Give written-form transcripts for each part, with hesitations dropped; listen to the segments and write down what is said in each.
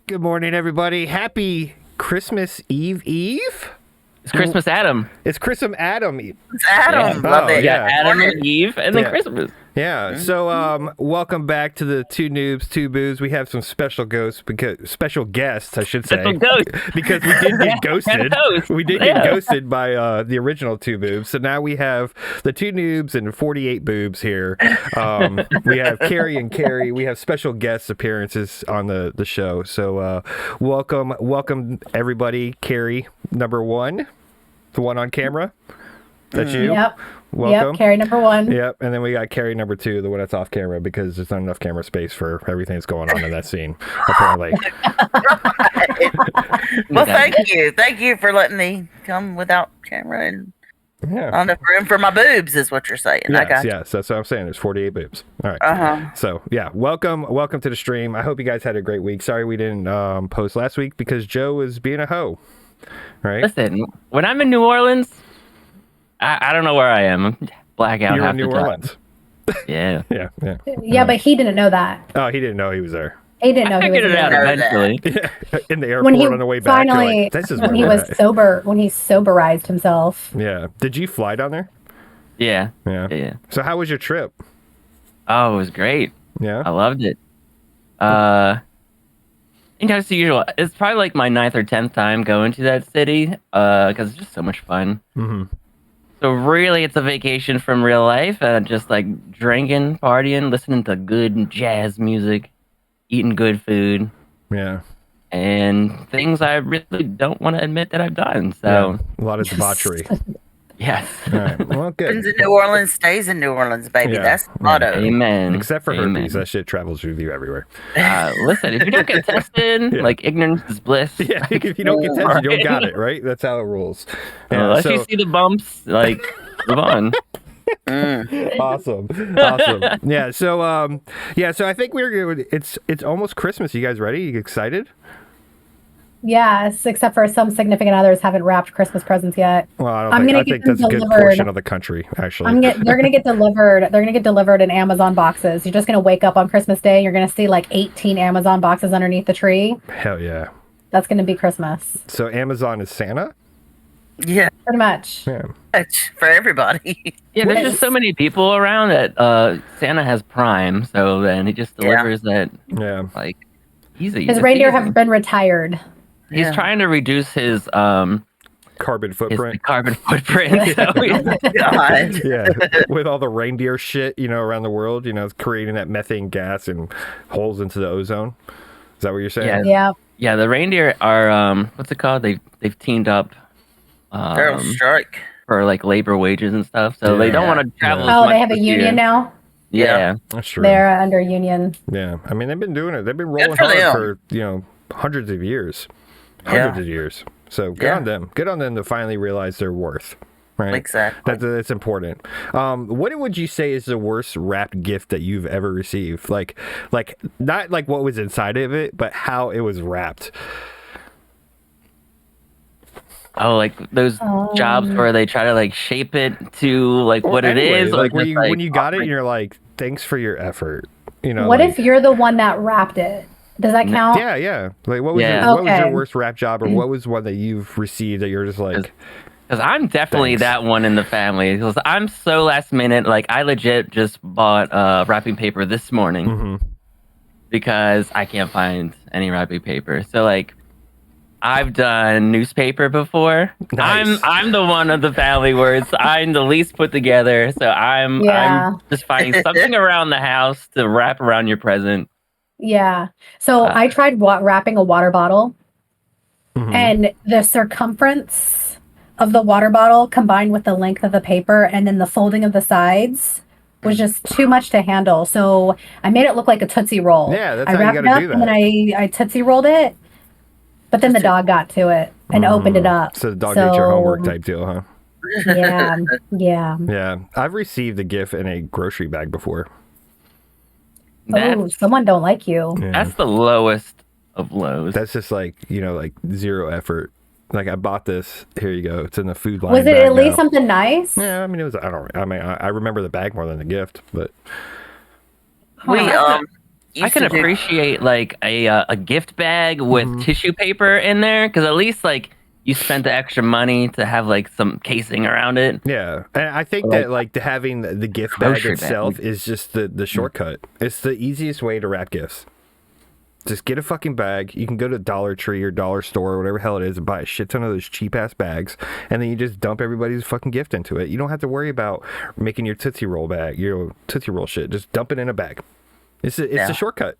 Good morning, everybody. Happy Christmas Eve. It's Christmas Adam. It's Christmas Adam Eve. It's Adam. Yeah. Love Oh, it. yeah. Adam and Eve, and then Christmas. Yeah. So, welcome back to the Two Noobs, Two Boobs. We have some special guests, I should say, Special ghost. because we did get ghosted. Host. We did get ghosted by the original Two Boobs. So now we have the Two Noobs and 48 Boobs here. We have Cary and Cary. We have special guest appearances on the show. So, welcome everybody. Cary, number one, the one on camera. That's you. Yep. Welcome. Yep, Cary number one. Yep, and then we got Cary number two, the one that's off camera, because there's not enough camera space for everything that's going on in that scene, apparently. Well, thank you. Thank you for letting me come without camera and not enough room for my boobs, is what you're saying. I got you. Yes, that's what I'm saying. There's 48 boobs. All right. Uh-huh. So, welcome to the stream. I hope you guys had a great week. Sorry we didn't post last week because Joe was being a hoe, right? Listen, when I'm in New Orleans, I don't know where I am. I'm blackout. You're half in New the time. Orleans. Yeah. Yeah, but he didn't know that. Oh, he didn't know he was there. He didn't know I he was figured it out there. eventually. Yeah, in the airport on the way back. You're Finally, like, this is when where he we're was at. sober, when he soberized himself. Yeah. Did you fly down there? Yeah. Yeah. So how was your trip? Oh, it was great. Yeah. I loved it. It's the usual. It's probably like my 9th or 10th time going to that city because it's just so much fun. Mm-hmm. So really, it's a vacation from real life, just like drinking, partying, listening to good jazz music, eating good food. Yeah. And things I really don't want to admit that I've done. So a lot of debauchery. yes. All right. Well, good. Happens in New Orleans stays in New Orleans, baby. Yeah. That's the motto. Amen. Except for Amen. herpes, that shit travels with you everywhere. Listen, if you don't get tested, like ignorance is bliss. Yeah, if you don't get tested, you don't got it, right? That's how it rules. Yeah, Unless you see the bumps, like move on. Awesome. Yeah. So So I think it's almost Christmas. You guys ready? You excited? Yes, except for some significant others haven't wrapped Christmas presents yet. Well, I think that's a good portion of the country, actually. They're gonna get delivered. They're gonna get delivered in Amazon boxes. You're just gonna wake up on Christmas Day. You're gonna see like 18 Amazon boxes underneath the tree. Hell yeah. That's gonna be Christmas. So Amazon is Santa? Yeah. Pretty much. Yeah. For everybody. Yeah, there's just so many people around that Santa has Prime, so then he just delivers that. Yeah. Like easy. His reindeer have been retired. He's trying to reduce his carbon footprint. carbon footprint. So God. Yeah, with all the reindeer shit, around the world, creating that methane gas and holes into the ozone. Is that what you're saying? Yeah. Yeah, the reindeer are what's it called? They've teamed up. They're on strike for like labor wages and stuff, so they don't want to travel. Oh, they have a union now. Yeah, that's true. They're under union. Yeah, I mean they've been doing it. They've been rolling Good hard for for hundreds of years. Hundreds of years. So good on them. Good on them to finally realize their worth. Right? Exactly. That's important. What would you say is the worst wrapped gift that you've ever received? Like not like what was inside of it, but how it was wrapped. Oh, like those jobs where they try to like shape it to like what it is. Like when you got it, and you're like, thanks for your effort. What if you're the one that wrapped it? Does that count? Yeah. Like what was your worst rap job, or what was one that you've received that you're just like? Because I'm definitely that one in the family. Because I'm so last minute. Like I legit just bought wrapping paper this morning because I can't find any wrapping paper. So like I've done newspaper before. Nice. I'm the one of the family where I'm the least put together. So I'm just finding something around the house to wrap around your present. Yeah. So I tried wrapping a water bottle, and the circumference of the water bottle combined with the length of the paper and then the folding of the sides was just too much to handle. So I made it look like a Tootsie Roll. Yeah, that's I how you wrapped gotta it up do that. and then I Tootsie Rolled it, but then the dog got to it and opened it up. So the dog did your homework type deal, huh? Yeah. Yeah. I've received a gift in a grocery bag before. Oh, someone don't like you. Yeah. That's the lowest of lows. That's just like zero effort. Like I bought this. Here you go. It's in the food line. Was it bag at least now. something nice? Yeah, I mean it was. I remember the bag more than the gift, but We I can appreciate like a gift bag with tissue paper in there, because at least like you spent the extra money to have like some casing around it. Yeah, and I think that like having the gift bag itself is just the shortcut. It's the easiest way to wrap gifts. Just get a fucking bag. You can go to Dollar Tree or Dollar Store or whatever the hell it is and buy a shit ton of those cheap ass bags, and then you just dump everybody's fucking gift into it. You don't have to worry about making your Tootsie Roll bag, your Tootsie Roll shit. Just dump it in a bag. It's a shortcut.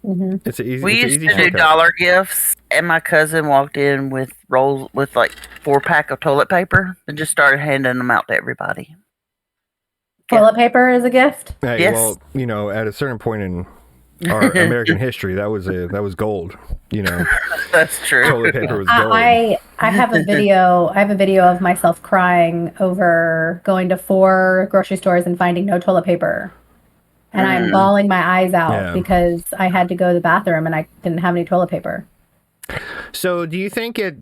It's an easy. We used to do shortcut. dollar gifts, and my cousin walked in with rolls with like 4-pack of toilet paper and just started handing them out to everybody. Toilet paper is a gift? Hey, Yes. well, you know, at a certain point in our American history, that was gold. You know, That's true. toilet paper was gold. I have a video. I have a video of myself crying over going to 4 grocery stores and finding no toilet paper, and I'm bawling my eyes out because I had to go to the bathroom and I didn't have any toilet paper. So, do you think at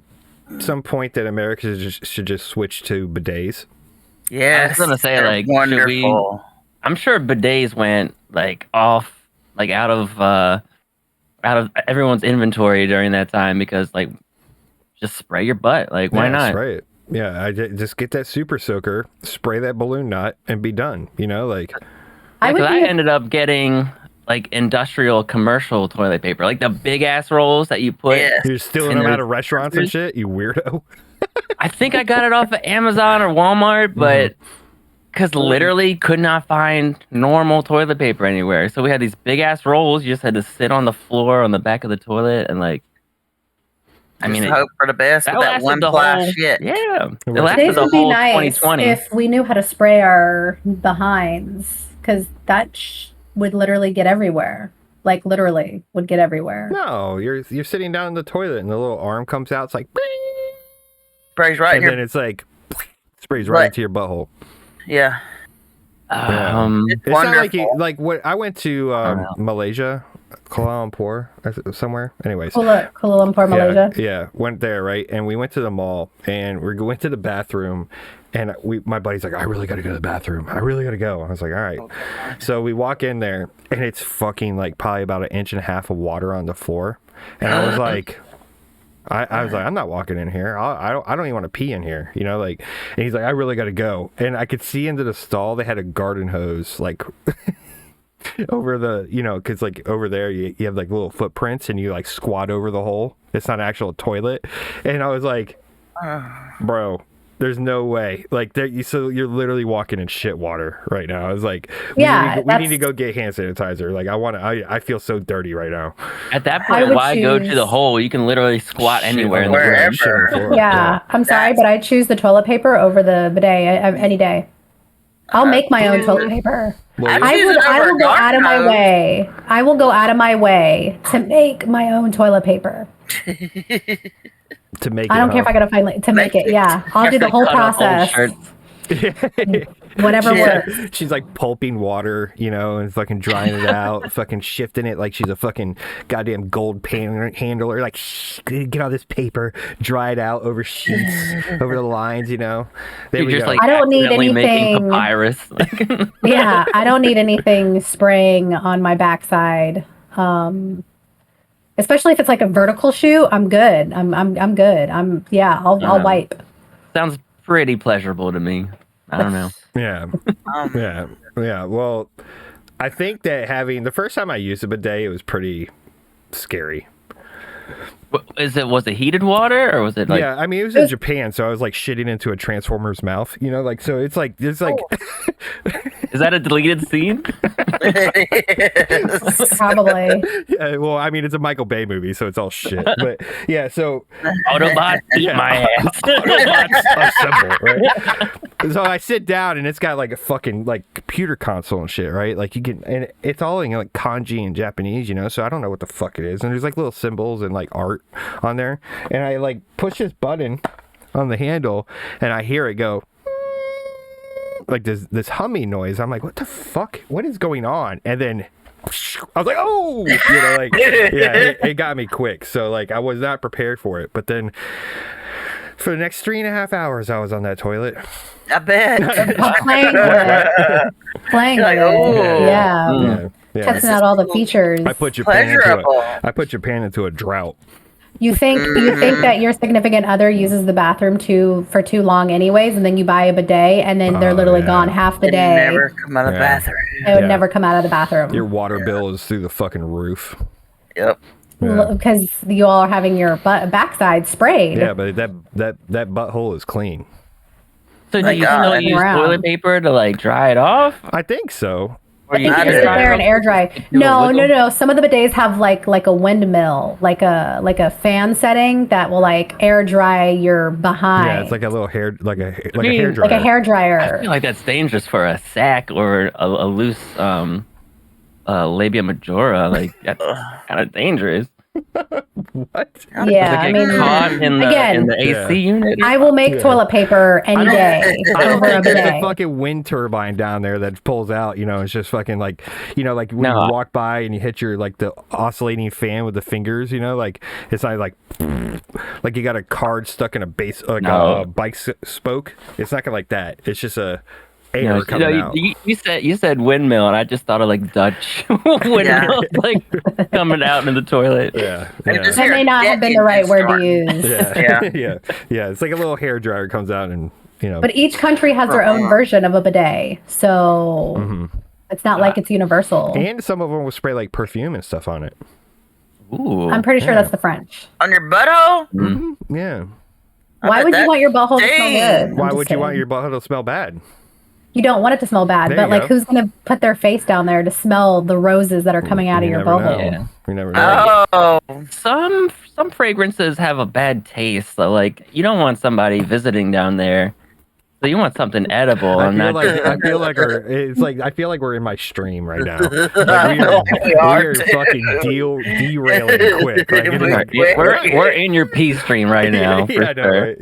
some point that America should just switch to bidets? Yes, I was gonna say, they're like, wonderful. I'm sure bidets went like off, like out of everyone's inventory during that time, because like just spray your butt. Like, why not? Spray it. Yeah, just get that super soaker, spray that balloon knot, and be done. You know, like I ended up getting like industrial commercial toilet paper, like the big ass rolls that you put. Yes. you're stealing them out of restaurants and shit. You weirdo. I think I got it off of Amazon or Walmart, but because literally could not find normal toilet paper anywhere. So we had these big ass rolls. You just had to sit on the floor on the back of the toilet and like. I mean, hope for the best with that one ply shit. Yeah, it It lasted the would be whole nice 2020. if we knew how to spray our behinds, because that would literally get everywhere. Like literally would get everywhere. No, you're sitting down in the toilet and the little arm comes out. It's like, Sprays right and here. then it's like sprays right into your butthole. Yeah. It's not like like what I went to Malaysia, Kuala Lumpur, somewhere. Anyways, Kuala Lumpur, Malaysia. Yeah, went there, right? And we went to the mall and we went to the bathroom, and my buddy's like, I really got to go to the bathroom. I really got to go. I was like, all right. So we walk in there, and it's fucking like probably about 1.5 inches of water on the floor, and I was like. I was like, I'm not walking in here. I don't even want to pee in here, you know. Like, and he's like, I really got to go. And I could see into the stall they had a garden hose, like over the, you know, because like over there you have like little footprints and you like squat over the hole. It's not an actual toilet. And I was like, bro, there's no way. Like, so you're literally walking in shit water right now. I was like, we need to go get hand sanitizer. Like, I feel so dirty right now. At that point, why go to the hole? You can literally squat anywhere in the wherever. Yeah, I'm sorry, but I choose the toilet paper over the bidet any day. I'll make my own toilet paper. Well, I will go out of my way. I will go out of my way to make my own toilet paper. To make it, I don't care if I gotta find to make it. Yeah, I'll do the whole process. Whatever works. She's like pulping water, you know, and fucking drying it out, fucking shifting it like she's a fucking goddamn gold pan handler. Like, get all this paper, dry it out over sheets, over the lines, you know. You're just like I don't need accidentally making anything. papyrus. Yeah, I don't need anything spraying on my backside. Especially if it's like a vertical shoe, I'm good. I'm good. I'll wipe. Sounds pretty pleasurable to me. I don't know. Yeah. Yeah. Well, I think that the first time I used a bidet, it was pretty scary. Was it heated water or was it like? Yeah, I mean, it was in Japan, so I was like shitting into a transformer's mouth, you know, like, so it's like Is that a deleted scene? Probably. Yeah, well, I mean, it's a Michael Bay movie, so it's all shit. But yeah, so Autobots eat my ass. Autobots assemble, right? So I sit down and it's got like a fucking like computer console and shit, right? Like you can, and it's all in like kanji and Japanese, you know, so I don't know what the fuck it is. And there's like little symbols and like art on there, and I like push this button on the handle and I hear it go like this humming noise. I'm like, what the fuck? What is going on? And then I was like, oh, you know, like, yeah, it got me quick. So like I was not prepared for it. But then for the next 3.5 hours, I was on that toilet. I bet. Playing with it. Like, oh. Yeah. testing out all the features. I put Japan into a drought. You think that your significant other uses the bathroom for too long anyways, and then you buy a bidet, and then they're literally gone half the day. Never come out of the bathroom. They would never come out of the bathroom. Your water bill is through the fucking roof. Yep. Because you all are having your backside sprayed. Yeah, but that butthole is clean. So do you still use toilet paper to like dry it off? I think so. I think you sit there and air dry. No. Some of the bidets have like a windmill, like a fan setting that will like air dry your behind. Yeah, it's like a little hair, like a hair dryer. Like a hair dryer. I feel like that's dangerous for a sack or a loose labia majora. Like that's kind of dangerous. What? Yeah, I mean, caught in the AC unit. I will make toilet paper any day over a bidet. There's a fucking wind turbine down there that pulls out. It's just fucking like, like when you walk by and you hit your like the oscillating fan with the fingers. Like it's not like you got a card stuck in a base a bike spoke. It's not gonna like that. It's just a. You said windmill, and I just thought of like Dutch windmills like coming out in the toilet. Yeah. That may not have been the right word to use. Yeah. It's like a little hair dryer comes out, and But each country has their own version of a bidet, so it's not like it's universal. And some of them will spray like perfume and stuff on it. Ooh. I'm pretty sure that's the French. On your butthole? Mm-hmm. Yeah. Why would you want your butthole to smell good? Why would you want your butthole to smell bad? You don't want it to smell bad, but like, who's gonna put their face down there to smell the roses that are coming out of your butthole? Yeah. You never know. Oh, Some fragrances have a bad taste. So like, you don't want somebody visiting down there. So you want something edible. I feel like we're in my stream right now. Like we are fucking derailing quick. We're in your pee stream right now. Yeah, I know, right?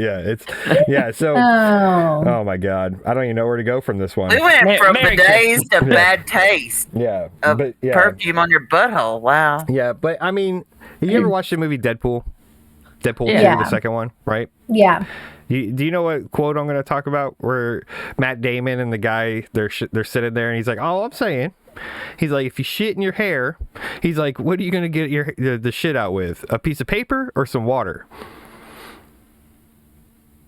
Yeah, So, oh my god, I don't even know where to go from this one. we went from bidets to bad taste. Yeah, but perfume on your butthole. Wow. Yeah, but I mean, you ever watched the movie Deadpool? Deadpool 2, the second one, right? Yeah. Do you know what quote I'm going to talk about? Where Matt Damon and the guy they're sitting there, and he's like, "All I'm saying," he's like, "if you shit in your hair," he's like, "what are you going to get the shit out with? A piece of paper or some water?"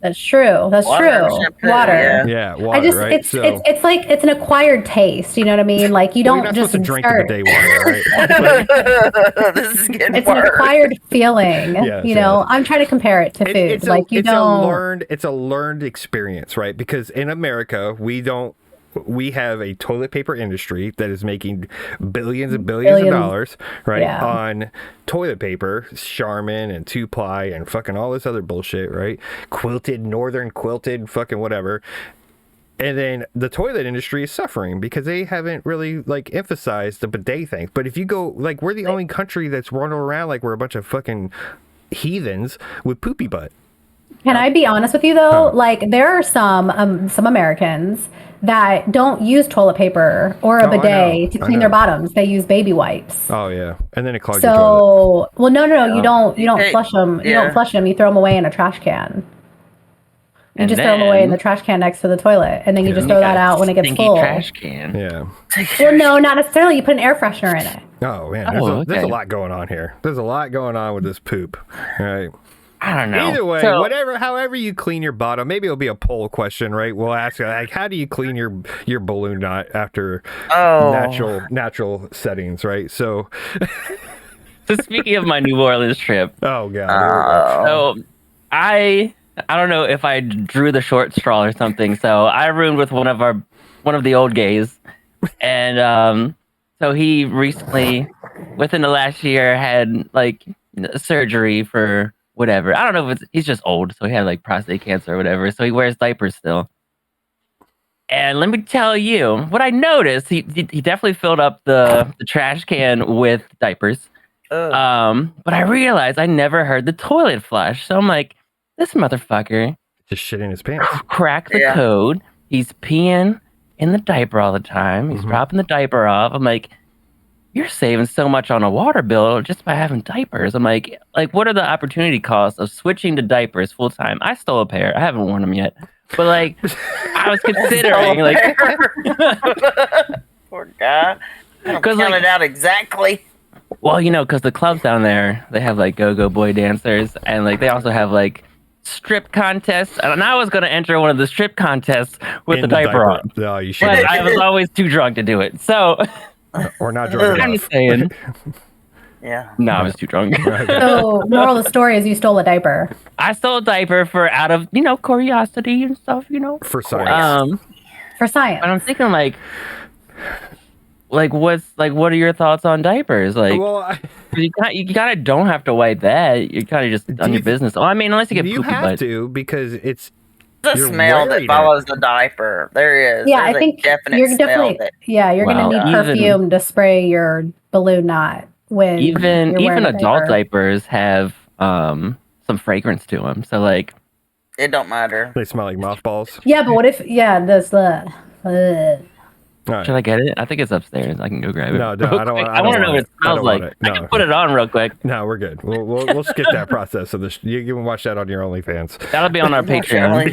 That's true. That's true. Shampoo, water. Yeah, water. Right? It's like it's an acquired taste. You know what I mean? Like you don't you're not just supposed to drink the bidet water, right? This is getting It's worse. an acquired feeling. Yeah, I'm trying to compare it to food. It's a learned experience, right? Because in America, we have a toilet paper industry that is making billions and billions of dollars, right, on toilet paper, Charmin and 2-ply and fucking all this other bullshit, right? Northern quilted, fucking whatever. And then the toilet industry is suffering because they haven't really like emphasized the bidet thing. But if you go, like, we're the only country that's running around like we're a bunch of fucking heathens with poopy butt. Can I be honest with you though? Like there are some Americans that don't use toilet paper or a bidet to clean their bottoms. They use baby wipes. Oh yeah, and then it clogs your toilet. Well, no, you don't flush them. You don't flush them. You throw them away in a trash can. You just throw them away in the trash can next to the toilet, and then you just throw that out when it gets full. Trash can. Yeah. Well, no, not necessarily. You put an air freshener in it. Oh man, there's a lot going on here. There's a lot going on with this poop. All right. I don't know. Either way, however you clean your bottom, maybe it'll be a poll question, right? We'll ask you, like, how do you clean your balloon knot after natural settings, right? So speaking of my New Orleans trip. Oh god. So I don't know if I drew the short straw or something. So I roomed with one of the old gays, and so he recently, within the last year, had like surgery for whatever. I don't know if he's just old, so he had like prostate cancer or whatever. So he wears diapers still. And let me tell you, what I noticed, he definitely filled up the trash can with diapers. But I realized I never heard the toilet flush. So I'm like, this motherfucker just shit in his pants. Cracked the code. He's peeing in the diaper all the time. He's dropping the diaper off. I'm like, you're saving so much on a water bill just by having diapers. I'm like, what are the opportunity costs of switching to diapers full time? I stole a pair. I haven't worn them yet, but like, I was considering like, poor guy. I don't count it out exactly. Well, because the clubs down there, they have like go-go boy dancers, and like they also have like strip contests. And I was going to enter one of the strip contests with the diaper on. No, you should. But I was always too drunk to do it. So, or not drunk enough. I'm saying. Yeah. No, I was too drunk. So, moral of the story is you stole a diaper. I stole a diaper out of curiosity and stuff. For science. For science. But I'm thinking what are your thoughts on diapers? Like, well, you kind of don't have to wipe that. You're kind of just on your business. Oh, I mean, unless you get you poopy have butt. to because it's the smell that follows the diaper. There is. Yeah, There's I think you're definitely. Yeah, you're gonna need perfume to spray your balloon knot when even adult diapers have some fragrance to them. So like, it don't matter. They smell like mothballs. Yeah, but what if this Right. Should I get it? I think it's upstairs. I can go grab it. No, I don't want. I want to know what it smells like. I can put it on real quick. No, we're good. We'll skip that process. So you can watch that on your OnlyFans. That'll be on our Patreon.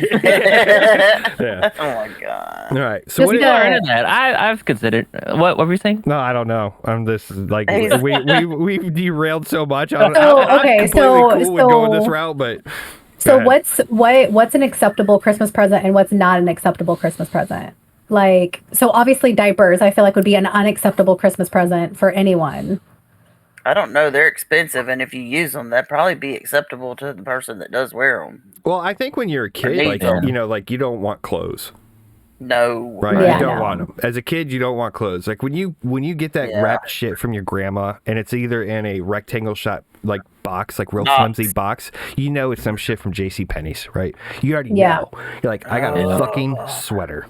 Yeah. Oh my god. All right. So what are into that? I've considered. What were you saying? No, I don't know. This is like we've derailed so much. I'm okay. Cool with going this route, but. So what's an acceptable Christmas present and what's not an acceptable Christmas present? Like, so obviously diapers, I feel like would be an unacceptable Christmas present for anyone. I don't know. They're expensive, and if you use them, that'd probably be acceptable to the person that does wear them. Well, I think when you're a kid, you don't want clothes. No. Right? Yeah, you don't want them. As a kid, you don't want clothes. Like when you get that wrapped shit from your grandma, and it's either in a rectangle shot like box, like real flimsy box, it's some shit from JCPenney's, right? You already know. You're like, I got a fucking sweater.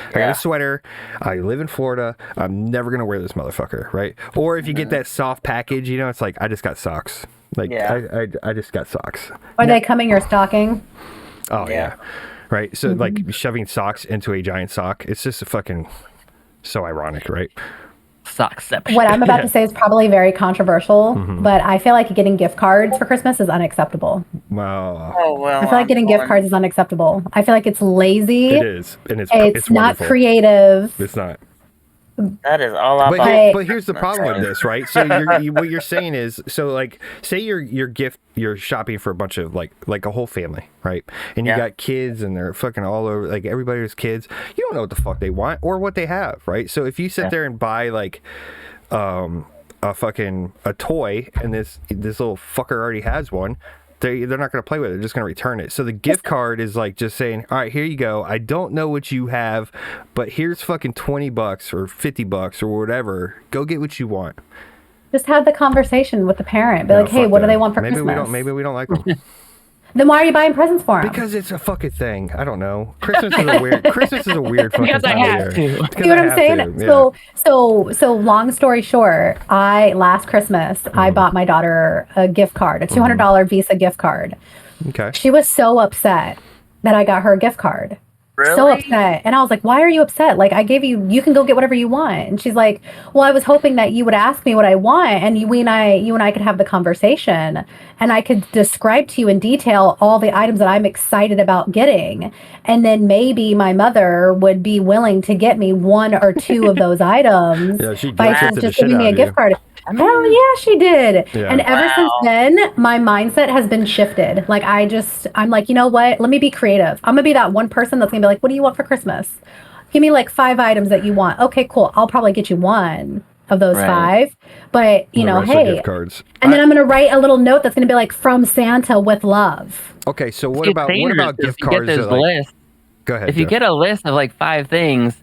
I got a sweater. I live in Florida. I'm never gonna wear this motherfucker, right? Or if you get that soft package, it's like I just got socks. Like I just got socks. Are they coming your stocking? Oh yeah. Right. So like shoving socks into a giant sock. It's just a fucking so ironic, right? Sockception. What I'm about to say is probably very controversial, but I feel like getting gift cards for Christmas is unacceptable. Wow. Oh well. I feel like getting gift cards is unacceptable. I feel like it's lazy. It is, and it's not creative. It's not. That is all I buy. But here's the problem with this, right? So what you're saying is, like, say you're shopping for a bunch of like a whole family, right? And you got kids, and they're fucking all over. Like everybody has kids. You don't know what the fuck they want or what they have, right? So if you sit there and buy like, a toy, and this little fucker already has one. They're not going to play with it. They're just going to return it. So the gift card is like just saying, all right, here you go. I don't know what you have, but here's fucking $20 or $50 or whatever. Go get what you want. Just have the conversation with the parent. Be like, hey, what do they want for Christmas? Maybe we don't like them. Then why are you buying presents for them? Because it's a fucking thing. I don't know. Christmas is a weird fucking because I have to. You know what I'm saying? Yeah. So long story short, last Christmas I bought my daughter a gift card, a $200 Visa gift card. Okay. She was so upset that I got her a gift card. Really? So upset. And I was like, why are you upset? Like, I gave you can go get whatever you want. And she's like, well, I was hoping that you would ask me what I want, and you and I could have the conversation, and I could describe to you in detail all the items that I'm excited about getting. And then maybe my mother would be willing to get me one or two of those items by just giving me a gift card. Hell yeah, she did. Yeah. And ever since then, my mindset has been shifted. Like, I'm like, you know what? Let me be creative. I'm going to be that one person that's going to be like, what do you want for Christmas? Give me like 5 items that you want. Okay, cool. I'll probably get you one of those 5. But, hey. Gift cards. And then I'm going to write a little note that's going to be like, from Santa with love. Okay, so what about gift cards? List. Go ahead. If you get a list of like 5 things,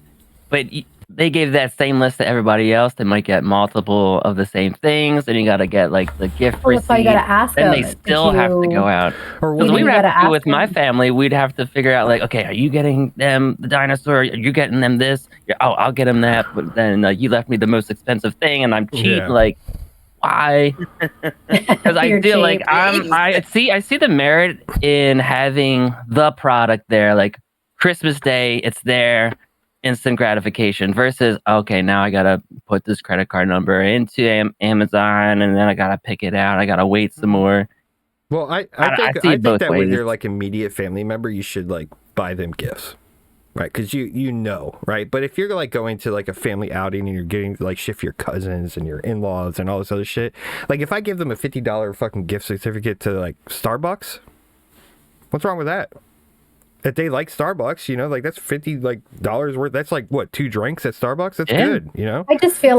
but they gave that same list to everybody else, they might get multiple of the same things, and you got to get like the gift receipt. That's why you got to ask them. And they still have to go out. Because we would have to do with my family, we'd have to figure out like, okay, are you getting them the dinosaur? Are you getting them this? Oh, I'll get them that. But then you left me the most expensive thing, and I'm cheating. Yeah. Like, why? Because I feel like I see the merit in having the product there. Like Christmas Day, it's there. Instant gratification versus okay, now I gotta put this credit card number into Amazon, and then I gotta pick it out. I gotta wait some more. Well, I think that when you're like immediate family member, you should like buy them gifts. right? Because you know, right? But if you're like going to like a family outing and you're getting to like shift your cousins and your in-laws and all this other shit, like if I give them a $50 fucking gift certificate to like Starbucks, what's wrong with that? If they like Starbucks, you know, like that's $50 like dollars worth. That's like what, 2 drinks at Starbucks? That's good, you know. I feel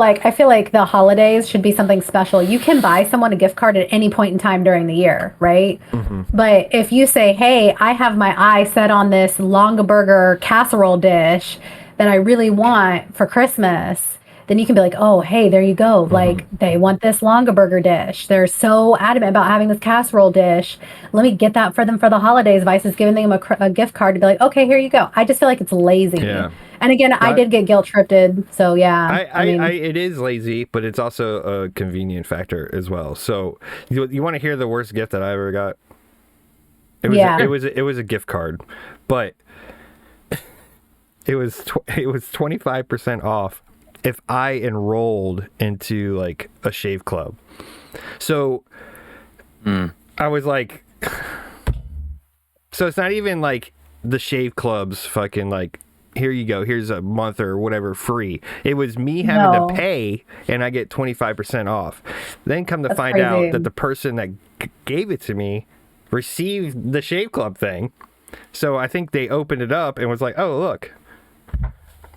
like the holidays should be something special. You can buy someone a gift card at any point in time during the year, right? Mm-hmm. But if you say, "Hey, I have my eye set on this Longaburger casserole dish that I really want for Christmas," then you can be like, "Oh, hey, there you go. Mm-hmm. Like they want this Longaburger dish. They're so adamant about having this casserole dish. Let me get that for them for the holidays." Vice giving them a gift card to be like, "Okay, here you go." I just feel like it's lazy. Yeah. And again, I did get guilt tripped, so yeah. I mean, it is lazy, but it's also a convenient factor as well. So you want to hear the worst gift that I ever got? It was a gift card, but it was 25% off if I enrolled into like a shave club. So I was like, so it's not even like the shave club's fucking like, here you go, here's a month or whatever free. It was me having to pay and I get 25% off. Then come to find out that the person that gave it to me received the shave club thing. So I think they opened it up and was like, oh, look,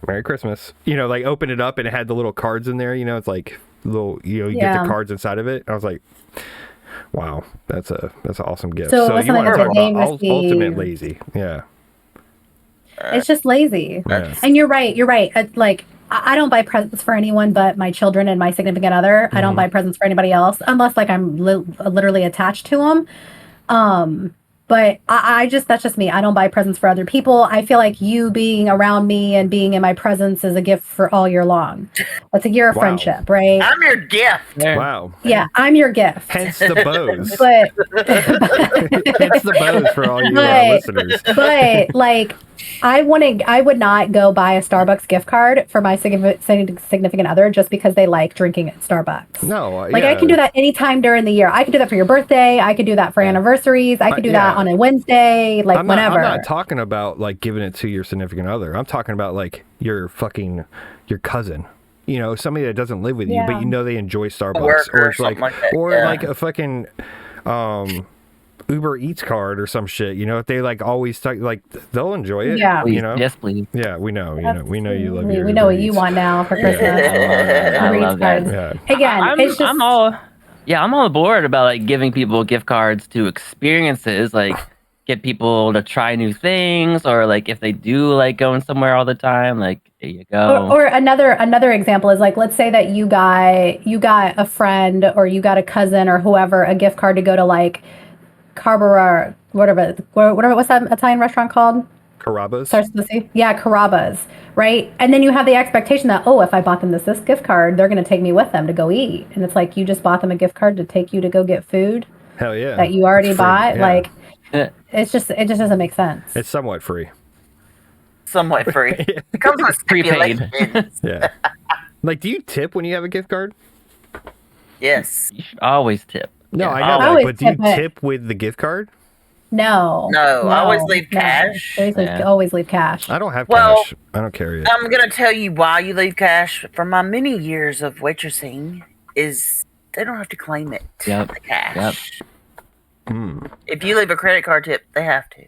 Merry Christmas. You know, like open it up and it had the little cards in there, you know, it's like little, you know, you get the cards inside of it. I was like, wow, that's an awesome gift. So you want to talk about ultimate lazy. Yeah. It's just lazy. Yeah. And you're right. Like, I don't buy presents for anyone but my children and my significant other. Mm-hmm. I don't buy presents for anybody else unless like I'm literally attached to them. But that's just me. I don't buy presents for other people. I feel like you being around me and being in my presence is a gift for all year long. It's a year of friendship, right? I'm your gift. Wow. Yeah, I'm your gift. Hence the bows. Hence the bows for all you listeners. But like, I would not go buy a Starbucks gift card for my significant other just because they like drinking at Starbucks. No, like I can do that anytime during the year. I could do that for your birthday. I could do that for anniversaries. I could do that on a Wednesday, like whenever. I'm not talking about like giving it to your significant other. I'm talking about like your cousin. You know, somebody that doesn't live with you, but you know they enjoy Starbucks, or it's like like a fucking Uber Eats card or some shit. You know, if they like always talk, like they'll enjoy it. Yeah, you know. Yes, please. Yeah, we know. We know you love your We know what you want now for Christmas. I love that. Yeah. Again, I'm all aboard about like giving people gift cards to experiences, like get people to try new things, or like if they do like going somewhere all the time, like there you go. Or another example is like, let's say that you got a friend or you got a cousin or whoever a gift card to go to like Carbara, whatever, what's that Italian restaurant called? Carrabba's. Yeah, Carrabba's, right? And then you have the expectation that, oh, if I bought them this gift card, they're going to take me with them to go eat. And it's like, you just bought them a gift card to take you to go get food. Hell yeah. That you already bought. Yeah. Like, it just doesn't make sense. It's somewhat free. Somewhat free. It comes with prepaid. Yeah. Like, do you tip when you have a gift card? Yes. You should always tip. No, I know that, but do you tip with the gift card? No, I always leave cash. Always leave cash. I don't have cash. I don't carry it. I'm going to tell you why you leave cash. From my many years of waitressing, is they don't have to claim it. The cash. Yep. If you leave a credit card tip, they have to.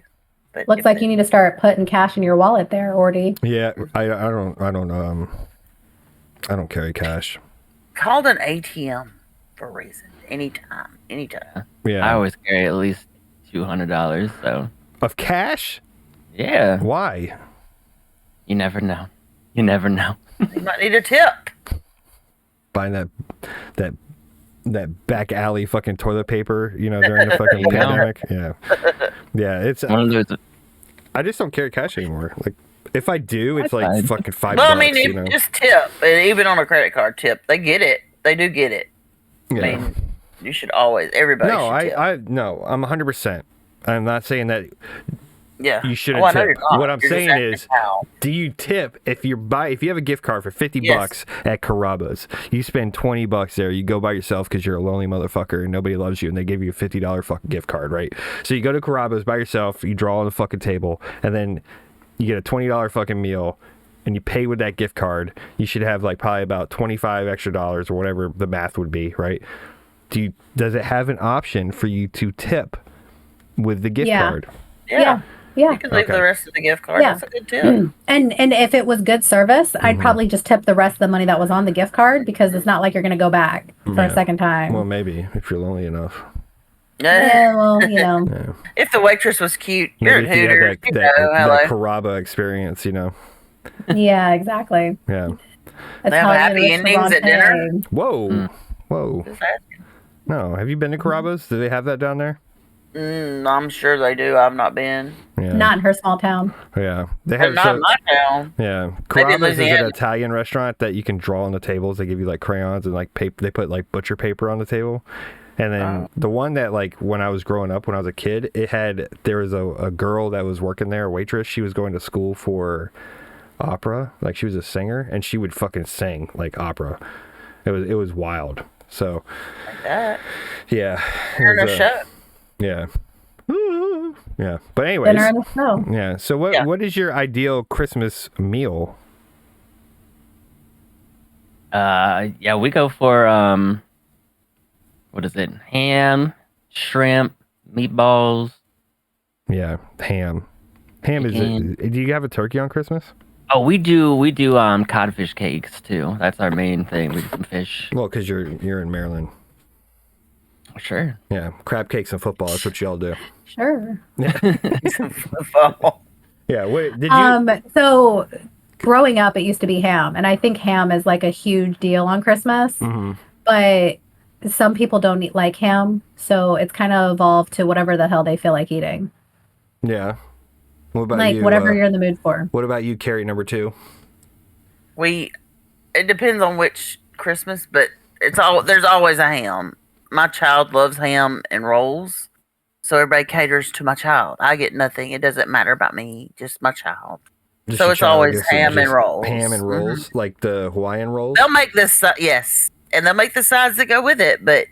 But looks like you need to start putting cash in your wallet there, Ordy. Yeah, I don't carry cash. Called an ATM for a reason. Anytime. Yeah. I always carry at least $200. So of cash? Yeah. Why? You never know. You never know. You might need a tip. Buying that back alley fucking toilet paper, you know, during the fucking pandemic. Yeah. Yeah, it's one of those. I just don't carry cash anymore. Like if I do, it's like fucking $5. Well, I mean, just tip, and even on a credit card tip, they get it. They do get it. Yeah. I mean, you should always. Everybody. No, should tip. I'm 100%. I'm not saying that. Yeah. You shouldn't tip. What I'm saying is, do you tip if you have a gift card for $50 at Carrabba's, you spend $20 there, you go by yourself because you're a lonely motherfucker and nobody loves you, and they give you a $50 fucking gift card, right? So you go to Carrabba's by yourself, you draw on the fucking table, and then you get a $20 fucking meal, and you pay with that gift card, you should have like probably about $25 extra or whatever the math would be, right? Does it have an option for you to tip with the gift card? Yeah. You can leave the rest of the gift card. That's a good tip. And if it was good service, I'd probably just tip the rest of the money that was on the gift card, because it's not like you're going to go back for a second time. Well, maybe if you're lonely enough. Yeah, well, you know. If the waitress was cute, you're a Hooters. That Carrabba experience, you know. Yeah, exactly. Yeah. They have happy endings at dinner. Whoa. No, have you been to Carrabba's? Do they have that down there? I'm sure they do. I've not been. Yeah. Not in her small town. Yeah. They have not in my town. Yeah. Carrabba's is an Italian restaurant that you can draw on the tables. They give you like crayons and like paper. They put like butcher paper on the table. And then the one that like when I was growing up, when I was a kid, there was a girl that was working there, a waitress. She was going to school for opera. Like she was a singer, and she would fucking sing like opera. It was wild. So like that. Yeah. Dinner in a show. Yeah. Yeah. But anyways. Dinner in the snow. Yeah. So what is your ideal Christmas meal? We go for what is it? Ham, shrimp, meatballs. Yeah, ham. Ham is it? Do you have a turkey on Christmas? Oh, we do codfish cakes too. That's our main thing. We do some fish. Well, because you're in Maryland. Sure. Yeah, crab cakes and football. That's what y'all do. Sure. Yeah. Yeah. What did you? So growing up, it used to be ham, and I think ham is like a huge deal on Christmas. Mm-hmm. But some people don't like ham, so it's kind of evolved to whatever the hell they feel like eating. Yeah. What about like you? Whatever you're in the mood for. What about you, Cary, number 2? It depends on which Christmas, but there's always a ham. My child loves ham and rolls, so everybody caters to my child. I get nothing. It doesn't matter about me, just my child. So it's always ham and rolls. Ham and rolls, like the Hawaiian rolls? They'll make this, yes. And they'll make the sides that go with it, but,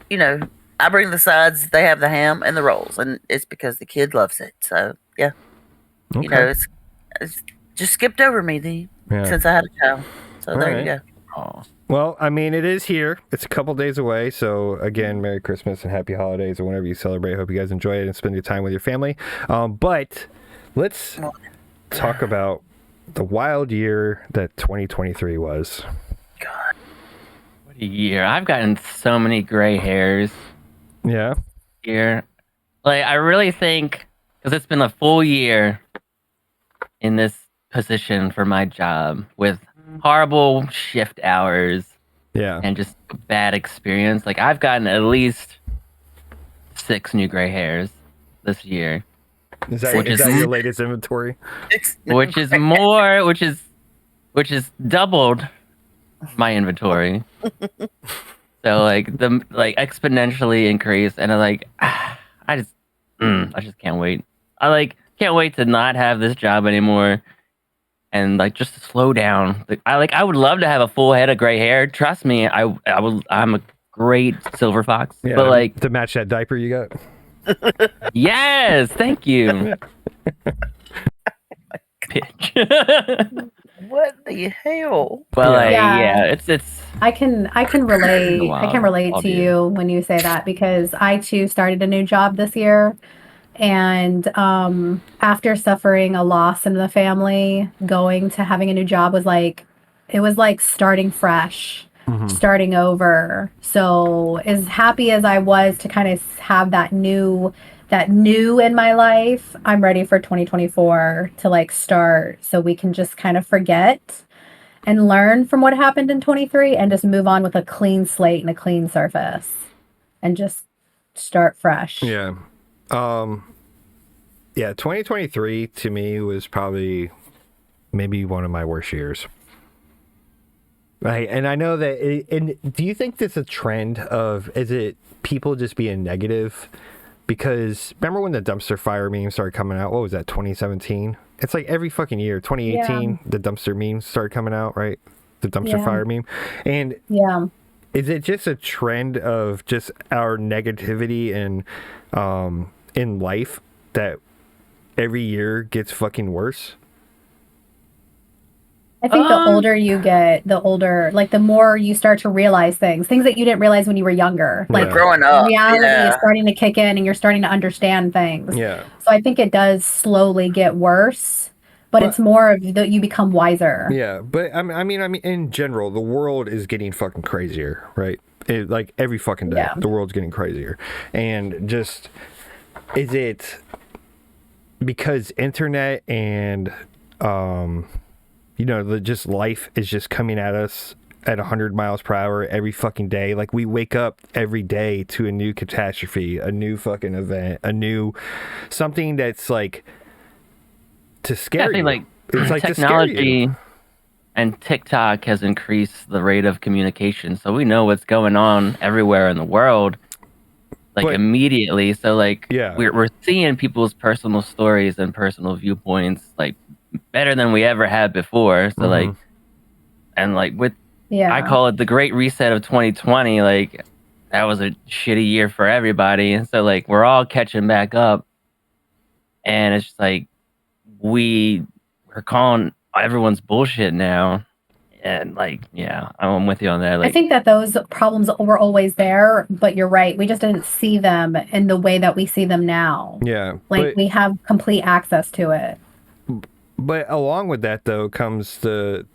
you know, I bring the sides, they have the ham and the rolls, and it's because the kid loves it. So, yeah. Okay. You know, it's just skipped over me since I had a child. So there you go. Oh. Well, I mean, it is here. It's a couple days away. So, again, Merry Christmas and Happy Holidays or whenever you celebrate. Hope you guys enjoy it and spend your time with your family. But let's talk about the wild year that 2023 was. God. What a year. I've gotten so many gray hairs. Yeah. Here. Like, I really think, because it's been a full year in this position for my job with horrible shift hours. Yeah. And just bad experience. Like, I've gotten at least 6 new gray hairs this year. Is that your latest inventory? Which is doubled my inventory. So like exponentially increased, and I just can't wait. I can't wait to not have this job anymore, and just to slow down. I would love to have a full head of gray hair. Trust me, I'm a great silver fox. Yeah, but to match that diaper you got. Yes, thank you. Bitch. What the hell? Well, it's. I can relate. I can relate to you when you say that, because I too started a new job this year, and after suffering a loss in the family, going to having a new job was like starting fresh. Mm-hmm. Starting over. So as happy as I was to kind of have that new in my life, I'm ready for 2024 to start, so we can just kind of forget and learn from what happened in 23 and just move on with a clean slate and a clean surface and just start fresh. Yeah. 2023 to me was probably maybe one of my worst years. Right, and I know that. And do you think this is a trend is it people just being negative? Because remember when the dumpster fire meme started coming out? What was that? 2017. It's like every fucking year. 2018, the dumpster memes started coming out, right? The dumpster fire meme, and is it just a trend of just our negativity and in life that every year gets fucking worse? I think the older you get, the more you start to realize things that you didn't realize when you were younger. Like growing up, reality is starting to kick in and you're starting to understand things. Yeah. So I think it does slowly get worse, but it's more of that you become wiser. Yeah, but I mean, in general, the world is getting fucking crazier, right? Like every fucking day, the world's getting crazier, and just is it because internet and just life is just coming at us at 100 miles per hour every fucking day. Like we wake up every day to a new catastrophe, a new fucking event, a new something that's like to scare you. Like it's like technology and TikTok has increased the rate of communication, so we know what's going on everywhere in the world, immediately. So we're seeing people's personal stories and personal viewpoints like better than we ever had before. So I call it the Great Reset of 2020. Like that was a shitty year for everybody, and so we're all catching back up, and it's just we're calling everyone's bullshit now. And I'm with you on that. I think that those problems were always there, but you're right. We just didn't see them in the way that we see them now. Yeah. We have complete access to it. But along with that, though, comes the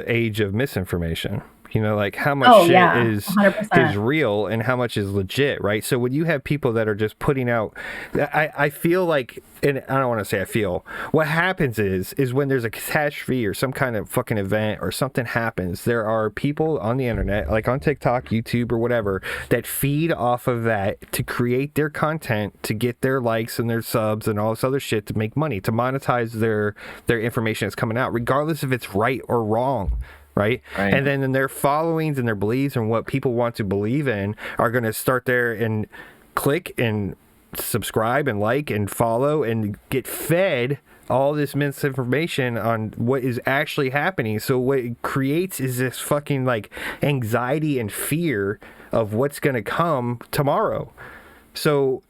age of misinformation. How much shit is real and how much is legit, right? So when you have people that are just putting out, I feel like, and I don't want to say I feel, what happens is when there's a catastrophe or some kind of fucking event or something happens, there are people on the internet, like on TikTok, YouTube, or whatever, that feed off of that to create their content, to get their likes and their subs and all this other shit, to make money, to monetize their information that's coming out, regardless if it's right or wrong. Right? And then their followings and their beliefs and what people want to believe in are going to start there and click and subscribe and like and follow and get fed all this misinformation on what is actually happening. So what it creates is this fucking anxiety and fear of what's going to come tomorrow. So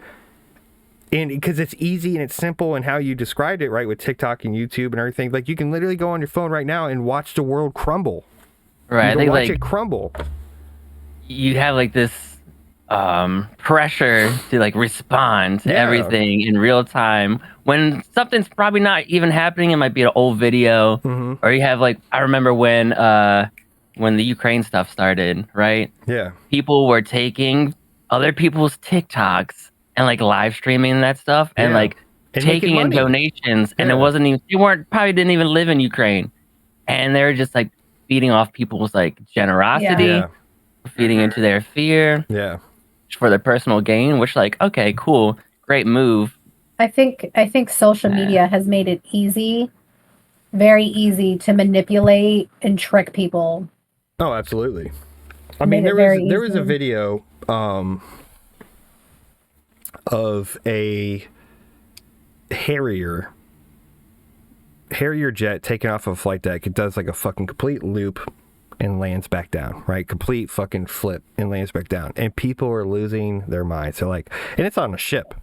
and because it's easy and it's simple and how you described it, right, with TikTok and YouTube and everything, you can literally go on your phone right now and watch the world crumble. Right, I think watch it crumble. You have this pressure to respond to everything in real time when something's probably not even happening. It might be an old video, or you have I remember when the Ukraine stuff started, right? Yeah, people were taking other people's TikToks and live streaming that stuff and taking in donations, and it wasn't even, probably didn't even live in Ukraine, and they were just feeding off people's generosity, feeding into their fear, for their personal gain, which okay, cool, great move. I think social media has made it very easy to manipulate and trick people. Oh, absolutely. I mean, there was a video of a Harrier jet taking off of a flight deck. It does a fucking complete loop and lands back down, right? Complete fucking flip and lands back down. And people are losing their minds. So and it's on a ship,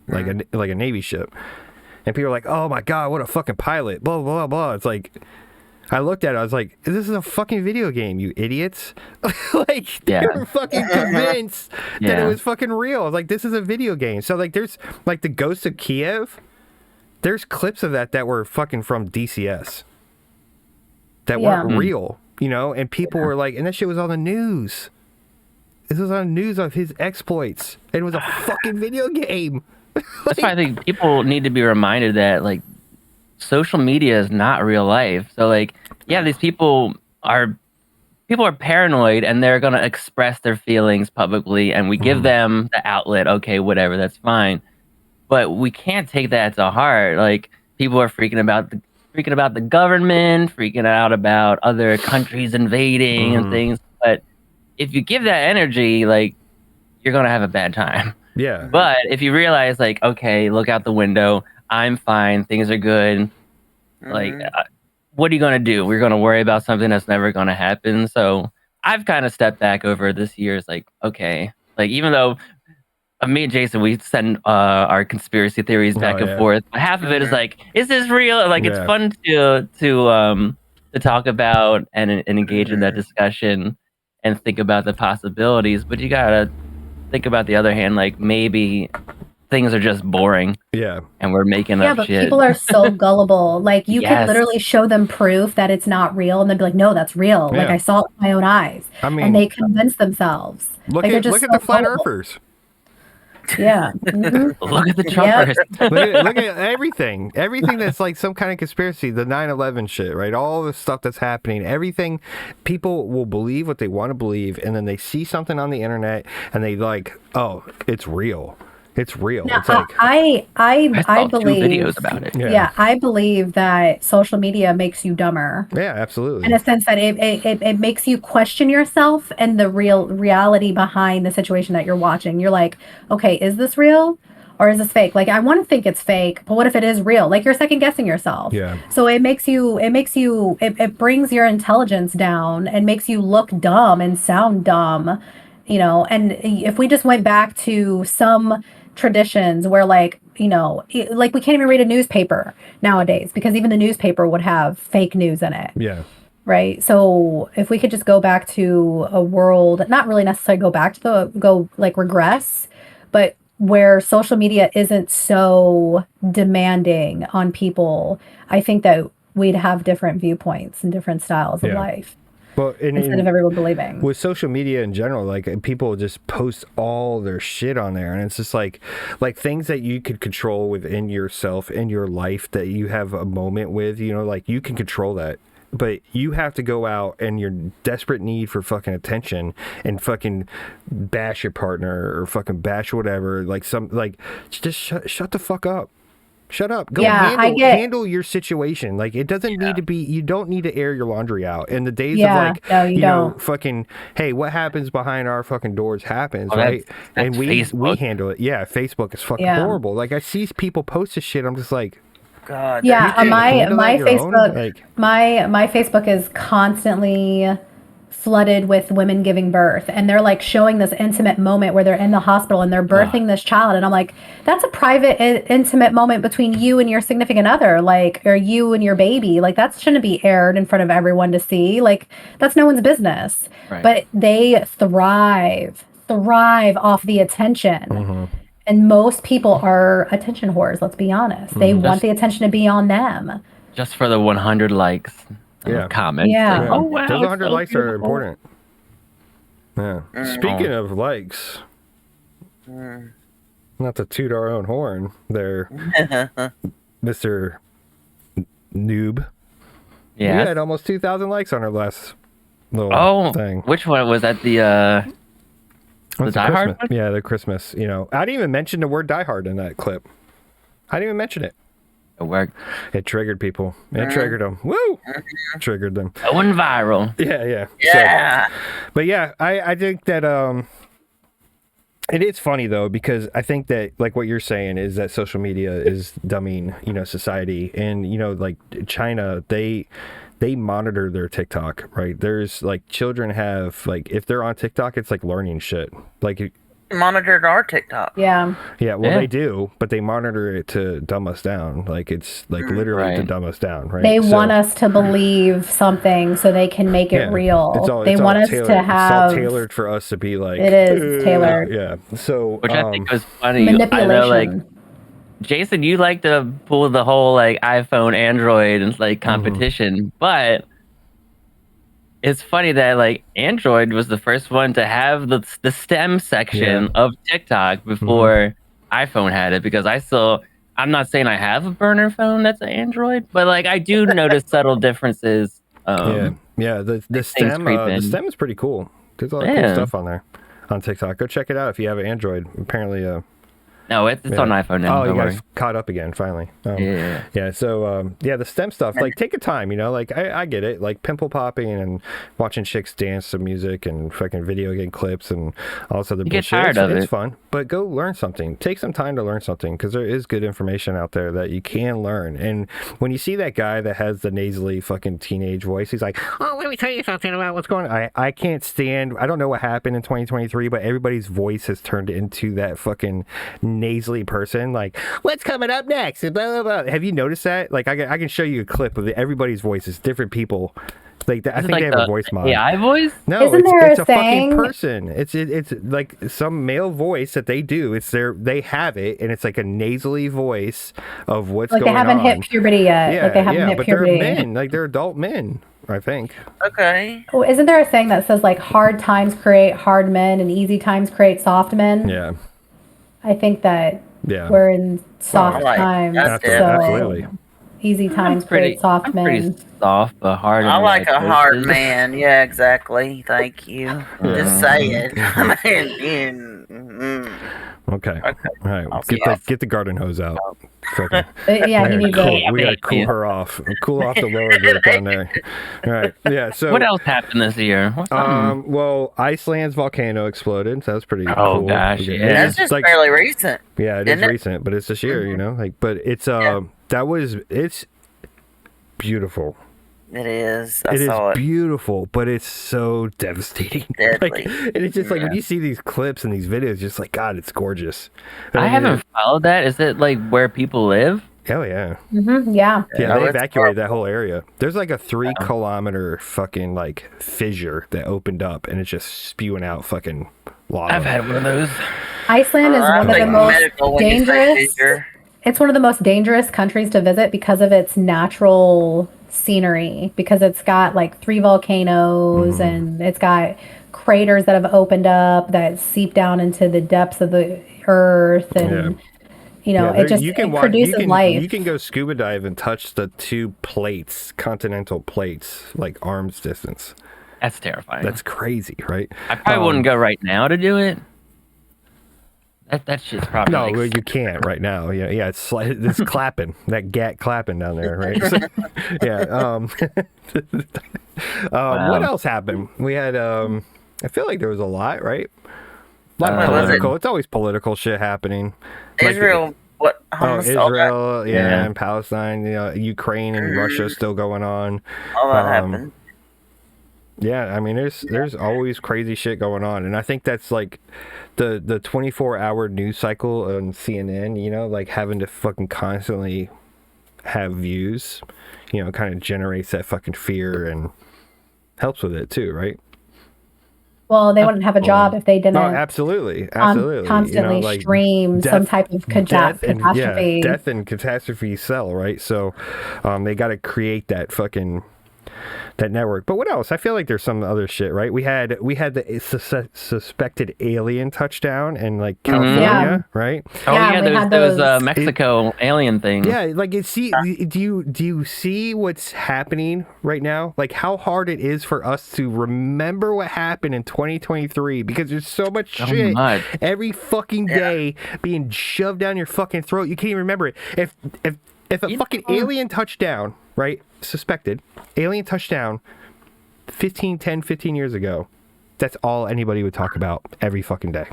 like a Navy ship. And people are like, oh my God, what a fucking pilot, blah, blah, blah. It's I looked at it, I was like, this is a fucking video game, you idiots. They were fucking convinced that it was fucking real. I was like, this is a video game. So there's the Ghost of Kiev. There's clips of that were fucking from DCS. That weren't real, and people were and that shit was on the news. This was on the news of his exploits. And it was a fucking video game. That's why I think people need to be reminded that social media is not real life. So these people are paranoid and they're going to express their feelings publicly, and we give them the outlet. Okay, whatever, that's fine. But we can't take that to heart. People are freaking about the government, freaking out about other countries invading and things. But if you give that energy, you're going to have a bad time. Yeah. But if you realize okay, look out the window, I'm fine, things are good. What are you going to do? We're going to worry about something that's never going to happen. So I've kind of stepped back over this year. It's okay, even though Me and Jason, we send our conspiracy theories back and forth. Half of it is like, is this real? Like, it's fun to talk about and engage in that discussion and think about the possibilities. But you gotta think about the other hand, like maybe things are just boring. Yeah. And we're making up but shit. People are so gullible. Like, you can literally show them proof that it's not real, and they'll be like, no, that's real. Like, I saw it with my own eyes. I mean, and they convince themselves. Look at the flat earthers. Yeah. Mm-hmm. Look at the Trumpers. look at everything that's like some kind of conspiracy, the 9/11 shit, right? All the stuff that's happening, everything. People will believe what they want to believe, and then they see something on the internet and they like, oh, it's real. It's real. Now, it's like I believe 2 videos about it. Yeah, I believe that social media makes you dumber. Yeah, absolutely. In a sense that it makes you question yourself and the reality behind the situation that you're watching. You're like, okay, is this real or is this fake? Like, I want to think it's fake, but what if it is real? Like, you're second guessing yourself. Yeah. So it brings your intelligence down and makes you look dumb and sound dumb, you know. And if we just went back to some traditions where, like, you know, like, we can't even read a newspaper nowadays because even the newspaper would have fake news in it. Yeah. Right. So if we could just go back to a world, not really necessarily regress, but where social media isn't so demanding on people, I think that we'd have different viewpoints and different styles of life. Well, instead of everyone believing. With social media in general, like, people just post all their shit on there, and it's just like things that you could control within yourself in your life that you have a moment with, you know, like, you can control that. But you have to go out and your desperate need for fucking attention and fucking bash your partner or fucking bash whatever, like, just shut the fuck up. Shut up. Go handle your situation. Like, it doesn't need to be, you don't need to air your laundry out. In the days of, like, no, you don't. know, fucking, hey, what happens behind our fucking doors happens, right? That's and we handle it. Yeah, Facebook is fucking horrible. Like, I see people post this shit, I'm just like, God. Yeah, my Facebook, my Facebook is constantly flooded with women giving birth, and they're like showing this intimate moment where they're in the hospital and they're birthing this child, and I'm like, that's a private intimate moment between you and your significant other, like, or you and your baby. Like, that shouldn't be aired in front of everyone to see. Like, that's no one's business. Right. But they thrive off the attention. Mm-hmm. And most people are attention whores, let's be honest. They want the attention to be on them. Just for the 100 likes. Comments. Yeah. Like, oh, wow. Those 100 likes are important. Yeah. Speaking of likes, not to toot our own horn there, Mr. Noob. Yeah. We had almost 2,000 likes on our last little thing. Which one was that? The Die Hard one? Yeah, the Christmas. You know, I didn't even mention the word Die Hard in that clip. I didn't even mention it. It worked. It triggered people. It triggered them. Woo! Triggered them. It went viral. Yeah. Yeah. So, but yeah, I think that it is funny though, because I think that, like, what you're saying is that social media is dumbing, you know, society. And, you know, like, China, they monitor their TikTok, right? There's, like, children have, like, if they're on TikTok, it's like learning shit. Like, monitored our TikTok. Yeah. They do, but they monitor it to dumb us down. Like, it's like literally to dumb us down, right? They want us to believe something so they can make it real. They want us to have. It's all tailored for us to be like. It is tailored. Yeah. So, which I think was funny. Manipulation. I know, like, Jason, you like to pull the whole, like, iPhone, Android, and, like, competition, but it's funny that, like, Android was the first one to have the STEM section of TikTok before iPhone had it, because I'm not saying I have a burner phone that's an Android, but, like, I do notice subtle differences. The STEM is pretty cool. There's a lot of cool stuff on there on TikTok. Go check it out if you have an Android. Apparently, No, it's on iPhone now. Oh, don't you worry. guys caught up again finally. Yeah. Yeah. So the STEM stuff, like take your time, like I get it, like pimple popping and watching chicks dance to music and fucking video game clips and all this other You bullshit. get tired of It's it. fun, but go learn something. Take some time to learn something because there is good information out there that you can learn. And when you see that guy that has the nasally fucking teenage voice, he's like, "Oh, let me tell you something about what's going on." I can't stand. I don't know what happened in 2023, but everybody's voice has turned into that fucking nasally person, like, what's coming up next? Blah, blah, blah. Have you noticed that? Like, I can show you a clip of everybody's voices, different people. Like, I think they have a voice mod. AI voice? No, Isn't there it's a a fucking saying- person. It's like some male voice that they do. They have it, and it's like a nasally voice of what's Like going they on. haven't hit puberty yet. Yeah, Like they haven't hit but puberty. they're men. Like they're adult men, I think. Okay. Oh, isn't there a saying that says like hard times create hard men and easy times create soft men? Yeah. I think that Yeah. we're in soft Right. times. That's So Absolutely. easy times create soft I'm men. pretty soft, but hard. I in the like right a hard places. man. Yeah, exactly. Thank you. Just saying. I mean, Okay. Okay. All right. I'll Get the garden hose out. Fucking- Yeah, he needs a. we gotta cool her off. Cool off the lower group down there. All right. Yeah. So. What else happened this year? What's something? Well, Iceland's volcano exploded, so that was pretty Oh, cool. gosh, Yeah, yeah. that's it's just like, fairly recent. yeah, it is isn't it? recent, but it's this year, but it's it's beautiful. It is. I It is saw it. beautiful, but it's so devastating. Deadly. And it's just like when you see these clips and these videos, just like, God, it's gorgeous. I haven't followed that. Is it like where people live? Oh yeah. Mhm, yeah. Yeah, Oh, they it's evacuated that whole area. There's like a 3-kilometer fucking like fissure that opened up, and it's just spewing out fucking lava. I've had one of those. Iceland is I one of the think most medical when you say dangerous. fissure. It's one of the most dangerous countries to visit because of its natural scenery. Because it's got like 3 volcanoes and it's got craters that have opened up that seep down into the depths of the earth, and it just produces life. You can go scuba dive and touch the 2 plates, continental plates, like arm's distance. That's terrifying. That's crazy, right? I probably wouldn't go right now to do it. That shit's probably No, like, well, you can't right now. Yeah, it's clapping, that gat clapping down there, right? So, yeah. What else happened? We had. I feel like there was a lot, right? A lot of What was it? political. It's always political shit happening. Like, Israel, what? Almost all that, Israel, Yeah. and Palestine, Ukraine and Russia still going on. all that happened. Yeah, I mean, there's always crazy shit going on, and I think that's like the 24-hour news cycle on CNN. Like having to fucking constantly have views, kind of generates that fucking fear and helps with it too, right? Well, they wouldn't have a job if they didn't No, absolutely. constantly like stream some type of catastrophe. death and catastrophe sell, right? So they got to create that fucking that network. But what else? I feel like there's some other shit, right? We had the suspected alien touchdown in like California, right? Oh Yeah, yeah, we there's had those those- Mexico alien things. Yeah, like do you see what's happening right now? Like how hard it is for us to remember what happened in 2023 because there's so much shit every fucking day being shoved down your fucking throat. You can't even remember it. If a fucking alien touchdown, right? Suspected alien touchdown 15 years ago, that's all anybody would talk about every fucking day.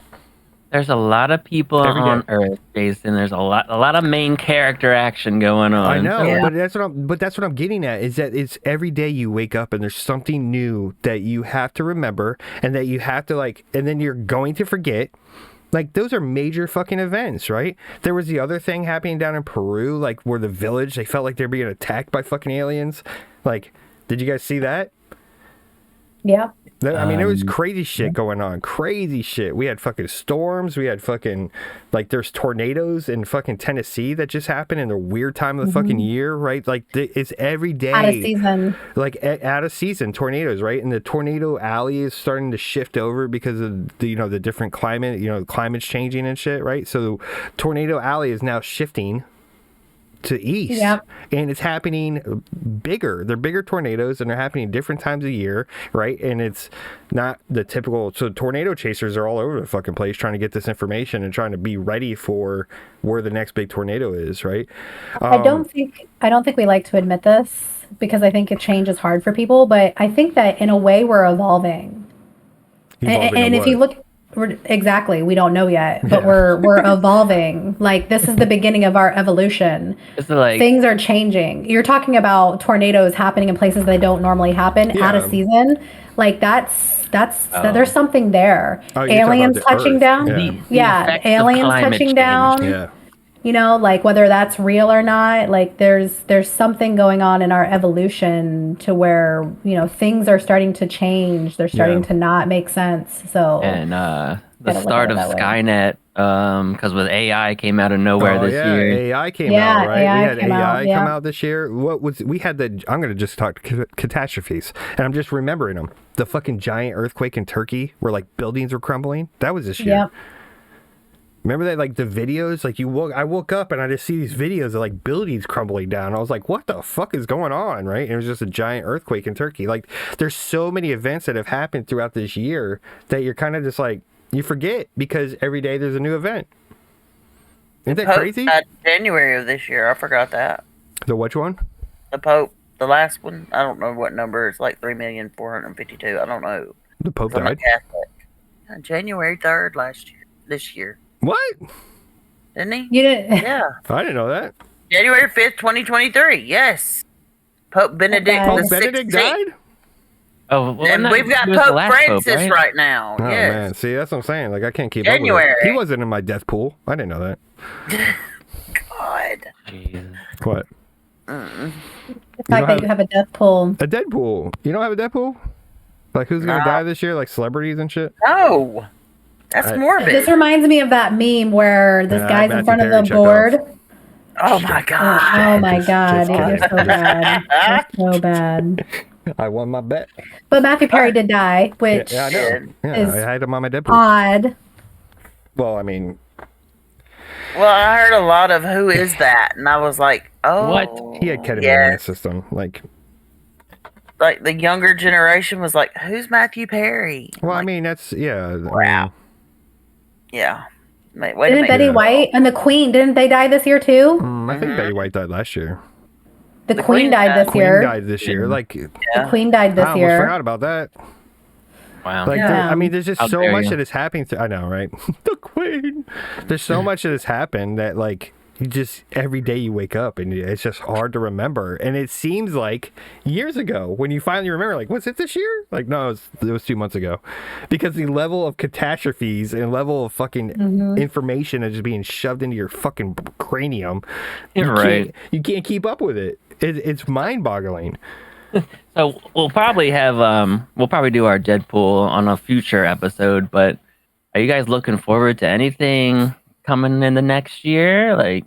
There's a lot of people Every day. on Earth, Jason. There's a lot of main character action going on. I know, So- but that's what I'm getting at is that it's every day you wake up and there's something new that you have to remember and that you have to and then you're going to forget. Like, those are major fucking events, right? There was the other thing happening down in Peru, like, where the village, they felt like they were being attacked by fucking aliens. Like, did you guys see that? Yeah. I mean, there was crazy shit going on. Crazy shit. We had fucking storms. We had fucking, like, there's tornadoes in fucking Tennessee that just happened in the weird time of the fucking year, right? Like, it's every day. Out of season. Like, out of season tornadoes, right? And the tornado alley is starting to shift over because of the, the different climate, the climate's changing and shit, right? So, tornado alley is now shifting to east. Yep. And it's happening bigger. They're bigger tornadoes, and they're happening different times of year, right? And it's not the typical. So tornado chasers are all over the fucking place trying to get this information and trying to be ready for where the next big tornado is, right? I don't think we like to admit this because I think a change is hard for people, but I think that in a way we're evolving. And if you look, exactly, we don't know yet, but we're evolving. Like, this is the beginning of our evolution. It's like, things are changing. You're talking about tornadoes happening in places they don't normally happen at a season. Like, there's something there. Aliens touching down. Aliens touching down. Yeah. You know, like, whether that's real or not, like, there's something going on in our evolution to where, you know, things are starting to change. They're starting to not make sense. So, and the start of Skynet, because with AI came out of nowhere this year. AI came out, right? AI we had came AI out, come out this year. We had I'm going to just talk catastrophes, and I'm just remembering them. The fucking giant earthquake in Turkey where, like, buildings were crumbling. That was this year. Yep. Remember that, like, the videos, like, I woke up and I just see these videos of, like, buildings crumbling down. I was like, what the fuck is going on, right? And it was just a giant earthquake in Turkey. Like, there's so many events that have happened throughout this year that you're kind of just like, you forget because every day there's a new event. Isn't that crazy? January of this year, I forgot that. The which one? The Pope, the last one. I don't know what number. It's like 3,452,000. I don't know. The Pope died? Catholic. January 3rd this year. What? Didn't he? You didn't? Yeah. I didn't know that. January 5th, 2023. Yes. Benedict died? Oh, well, and we've got Pope Francis right now. Oh, yes. man. See, that's what I'm saying. Like, I can't keep January. up with it. He wasn't in my death pool. I didn't know that. God. Jesus. What? The fact that you have a death pool. A Deadpool. You don't have a Deadpool? Like, who's going to die this year? Like, celebrities and shit? No. That's morbid. This reminds me of that meme where this guy's in front of the board. Oh my god. Oh my god. You're so bad. You're so bad. I won my bet. But Matthew Perry did die, which I know. is I had him on my Deadpool. odd. Well, I mean... Well, I heard a lot of who is that, and I was like, oh. What? He had ketamine in his system. Like the younger generation was like, who's Matthew Perry? Well, I mean, that's, Wow. Yeah. Wait didn't Betty White and the Queen, didn't they die this year too? I think Betty White died last year. The Queen died this year. Queen died this year. Like, the Queen died this I year. almost forgot about that. Wow. Like, I mean, there's just so much that is happening. I know, right? The Queen. There's so much that has happened that, like, you just, every day you wake up and it's just hard to remember. And it seems like years ago when you finally remember, like, was it this year? Like, no, it was 2 months ago. Because the level of catastrophes and level of fucking information is just being shoved into your fucking cranium. You can't keep up with it. It's mind-boggling. So we'll probably do our Deadpool on a future episode, but are you guys looking forward to anything coming in the next year? Like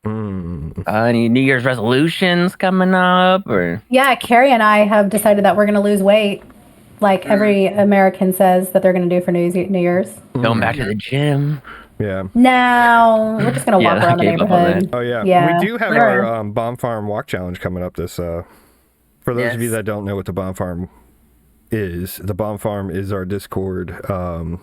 any New Year's resolutions coming up? Or yeah, Cary and I have decided that we're going to lose weight, like every American says that they're going to do for New Year's. Going back to the gym. Yeah. No, we're just going to walk around the neighborhood. Oh, yeah. We do have our Bomb Farm Walk Challenge coming up this... For those of you that don't know what the Bomb Farm is, the Bomb Farm is our Discord from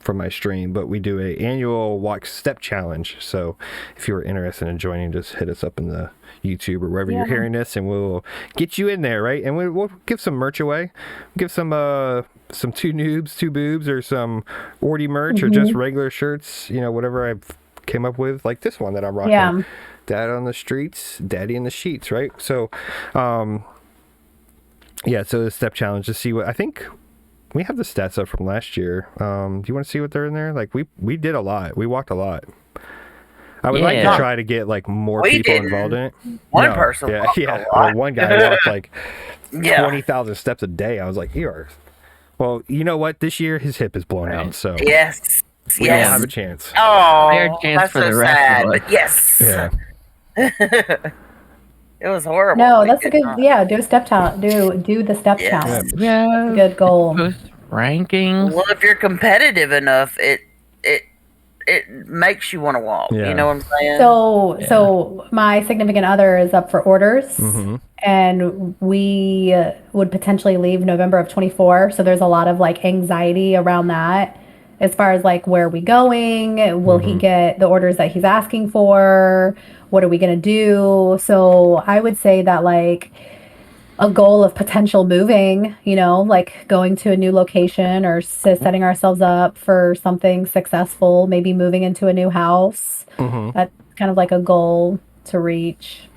my stream, but we do a annual walk step challenge. So if you are interested in joining, just hit us up in the YouTube or wherever you're hearing this, and we'll get you in there, right? And we'll give some merch away. Give some 2noobs2boobs or some Orty merch or just regular shirts, whatever I've came up with, like this one that I'm rocking. Yeah. Dad on the streets, daddy in the sheets, right? So so the step challenge to see what I think we have the stats up from last year. Do you want to see what they're in there? Like we did a lot. We walked a lot. I would like to try to get like more people involved in it. One person. Yeah. Well, one guy walked like 20,000 steps a day. I was like, well, you know what? This year his hip is blown out. So yes. We don't have a chance. Oh, fair chance that's for the so rest sad, of us. but yes. Yeah. It was horrible. No, that's a good. Yeah, do a step challenge. Do the step challenge. Yeah. Good goal. Post rankings. Well, if you're competitive enough, it it makes you want to walk. Yeah. You know what I'm saying? So my significant other is up for orders, Mm-hmm. and we would potentially leave November of 24. So there's a lot of like anxiety around that, as far as like where are we going? Will he get the orders that he's asking for? What are we gonna do? So I would say that like a goal of potential moving, like going to a new location or setting ourselves up for something successful, maybe moving into a new house. Mm-hmm. That's kind of like a goal to reach,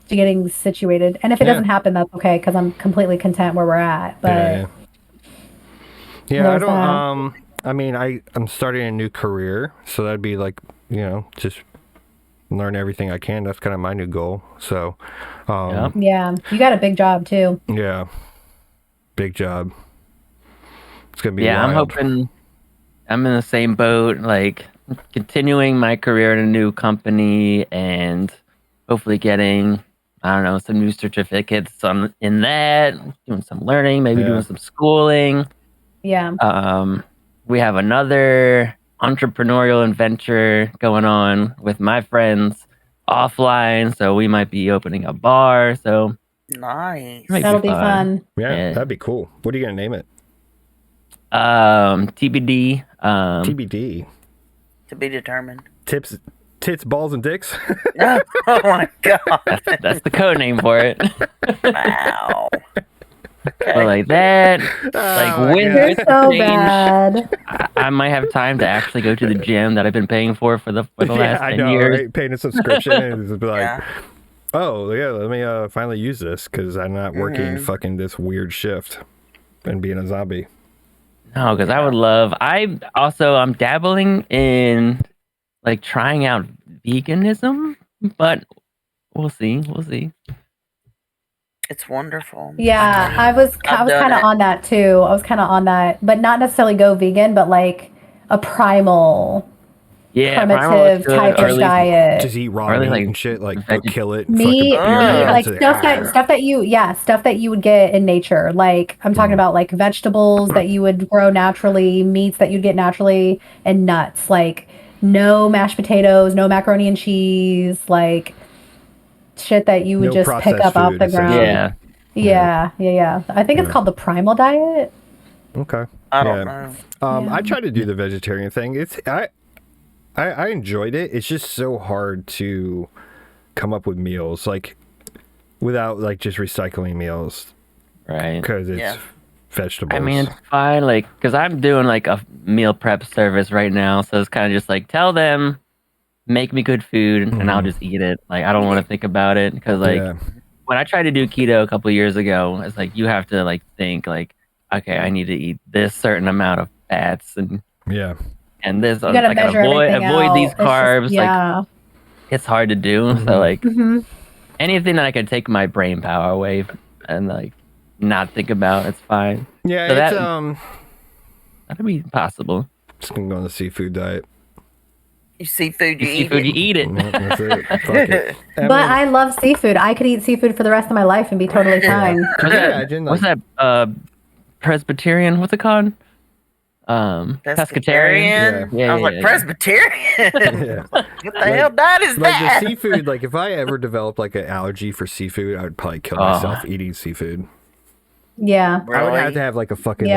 to getting situated. And if it doesn't happen, that's okay, because I'm completely content where we're at. But yeah, I don't. I mean, I'm starting a new career, so that'd be like, just learn everything I can. That's kind of my new goal. So, yeah, you got a big job too. Yeah, big job. It's gonna be Yeah, wild. I'm hoping I'm in the same boat, like continuing my career in a new company and hopefully getting, I don't know, some new certificates in that, doing some learning, maybe doing some schooling. Yeah. We have another entrepreneurial adventure going on with my friends offline, so we might be opening a bar. So nice. That'll be fun. Yeah, that'd be cool. What are you gonna name it? TBD. TBD. To be determined. Tits, balls, and dicks. Oh my god. That's the code name for it. Wow. Okay. But like that, like with You're so change, bad. I might have time to actually go to the gym that I've been paying for the last 10 I know, years. right? Paying a subscription and just be like, Yeah. oh yeah, let me finally use this because I'm not working fucking this weird shift and being a zombie. No, because I would love. I'm dabbling in like trying out veganism, but we'll see. It's wonderful. Yeah, I was kind of on that too. I was kind of on that, but not necessarily go vegan, but like a primitive type of diet. Just eat raw meat and shit, like go kill it. Meat, like stuff that you would get in nature. Like I'm talking about like vegetables that you would grow naturally, meats that you'd get naturally, and nuts. Like no mashed potatoes, no macaroni and cheese, like shit that you would just pick up off the ground. Yeah. I think it's called the primal diet. Okay. I don't know. I tried to do the vegetarian thing. I enjoyed it. It's just so hard to come up with meals like without like just recycling meals, right? Because it's vegetables. I mean, it's fine, like because I'm doing like a meal prep service right now, so it's kind of just like tell them, make me good food, and I'll just eat it. Like I don't want to think about it because like when I tried to do keto a couple of years ago, it's like you have to like think like, okay, I need to eat this certain amount of fats and and this you gotta like avoid these carbs. Like it's hard to do. So like anything that I can take my brain power away and like not think about, it's fine. Yeah, so it's that'd be possible. Just gonna go on the seafood diet. You seafood, you eat it. That's it. Fuck it. But I love seafood. I could eat seafood for the rest of my life and be totally fine. What's that? Presbyterian? What's it called? Pescatarian. I was like Presbyterian. What the hell diet is that? The seafood. Like if I ever developed like an allergy for seafood, I would probably kill myself eating seafood. Yeah, I would have to have like a fucking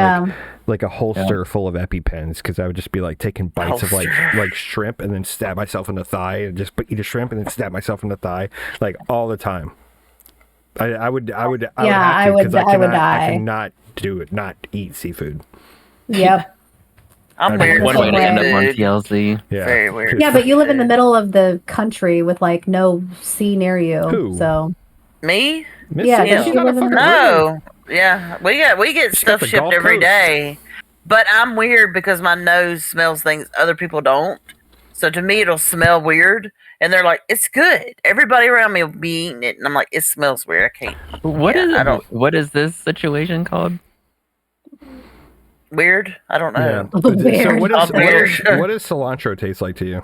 like a holster full of EpiPens because I would just be like taking bites of like shrimp and then stab myself in the thigh and just eat a shrimp and then stab myself in the thigh like all the time. I would have to because I cannot do it. Not eat seafood. Yep. I'm weird. One way to end up on TLC. Yeah. Very weird. Yeah, but you live in the middle of the country with like no sea near you. Who? So me? Yeah. No. Yeah, we get stuff shipped every day, but I'm weird because my nose smells things other people don't. So to me, it'll smell weird, and they're like, "It's good." Everybody around me will be eating it, and I'm like, "It smells weird. I can't." What is this situation called? Weird. I don't know. Yeah. So what weird. does cilantro taste like to you?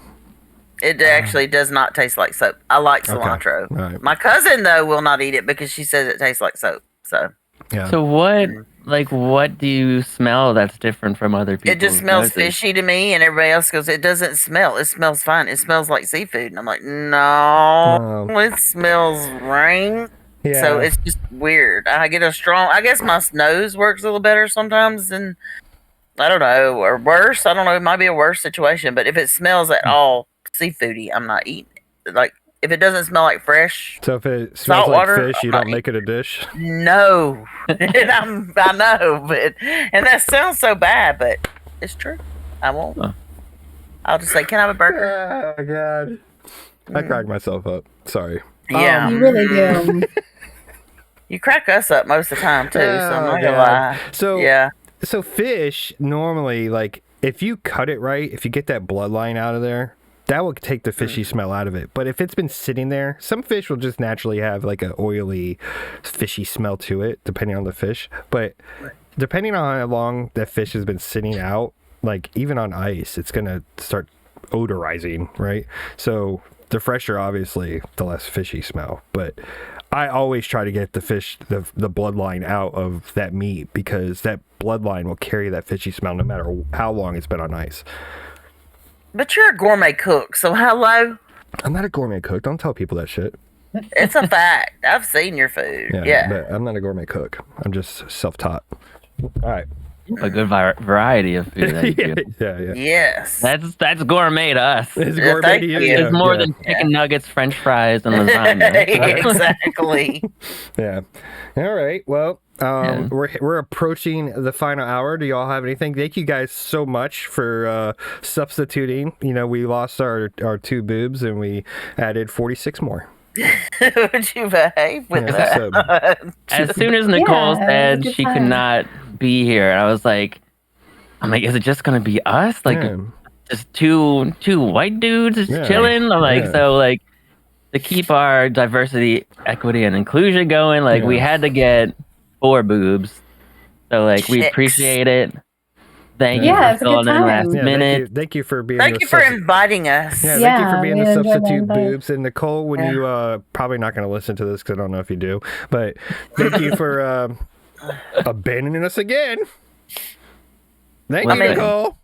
It actually does not taste like soap. I like cilantro. Okay. Right. My cousin though will not eat it because she says it tastes like soap. So. Yeah. So what Like, what do you smell that's different from other people? It just smells fishy to me, and everybody else goes, "It doesn't smell. It smells fine. It smells like seafood." And I'm like, "No, it smells rank." Yeah. So it's just weird. I get a strong. I guess my nose works a little better sometimes than I don't know, or worse. I don't know. It might be a worse situation, but if it smells at all seafoody, I'm not eating it. Like if it doesn't smell like fresh. So if it smells like fish, you don't make it a dish? No, and I know, but and that sounds so bad, but it's true. I won't. Huh. I'll just say, "Can I have a burger?" Oh God, I cracked myself up. Sorry. Yeah, you really do. You crack us up most of the time too. So I'm not gonna lie. So yeah. So fish normally, like if you cut it right, if you get that bloodline out of there, that will take the fishy smell out of it. But if it's been sitting there, some fish will just naturally have like an oily, fishy smell to it, depending on the fish. But depending on how long that fish has been sitting out, like even on ice, it's gonna start odorizing, right? So the fresher, obviously, the less fishy smell. But I always try to get the fish, the bloodline out of that meat, because that bloodline will carry that fishy smell no matter how long it's been on ice. But you're a gourmet cook, so hello? I'm not a gourmet cook. Don't tell people that shit. It's a fact. I've seen your food. Yeah. But I'm not a gourmet cook. I'm just self-taught. All right. A good variety of food. That you do. Yeah. Yes. That's gourmet to us. It's gourmet to you. It's more than chicken nuggets, French fries, and lasagna. Exactly. Yeah. All right. Well, we're approaching the final hour. Do y'all have anything? Thank you guys so much for substituting. You know, we lost our 2 boobs and we added 46 more. Would you behave with that? As soon as Nicole said she could not be here, I was like, is it just gonna be us? Like, just two white dudes just chilling? I'm like, so like, to keep our diversity, equity, and inclusion going, like we had to get 4 boobs. So like, we appreciate it. Thank you for filling in last minute. Thank you for being. Thank you for inviting us. Yeah, thank you for being the substitute boobs. And Nicole, when you probably not going to listen to this because I don't know if you do, but thank you for abandoning us again. Thank you, Nicole.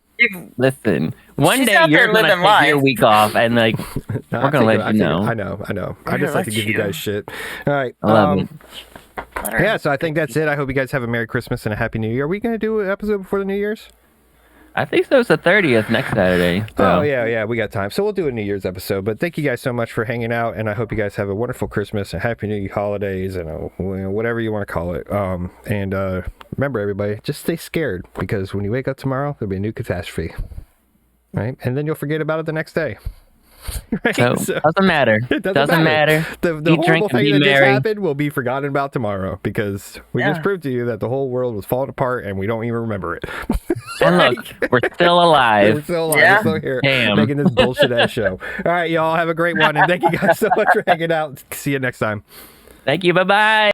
Listen, one day you're going to take your week off, and like we're going to let you know. I know. I just like to give you guys shit. All right. I love it. Yeah, so I think that's it. I hope you guys have a Merry Christmas and a Happy New Year. Are we going to do an episode before the New Year's? I think so. It's the 30th next Saturday. So. Oh, yeah, we got time. So we'll do a New Year's episode. But thank you guys so much for hanging out, and I hope you guys have a wonderful Christmas and Happy New Year holidays and whatever you want to call it. And remember, everybody, just stay scared, because when you wake up tomorrow, there'll be a new catastrophe. Right? And then you'll forget about it the next day. Right? So, doesn't matter. It doesn't matter. The horrible thing that just happened will be forgotten about tomorrow, because we just proved to you that the whole world was falling apart and we don't even remember it. And look, we're still alive. We're still alive. We're still here making this bullshit ass show. All right, y'all have a great one, and thank you guys so much for hanging out. See you next time. Thank you. Bye-bye.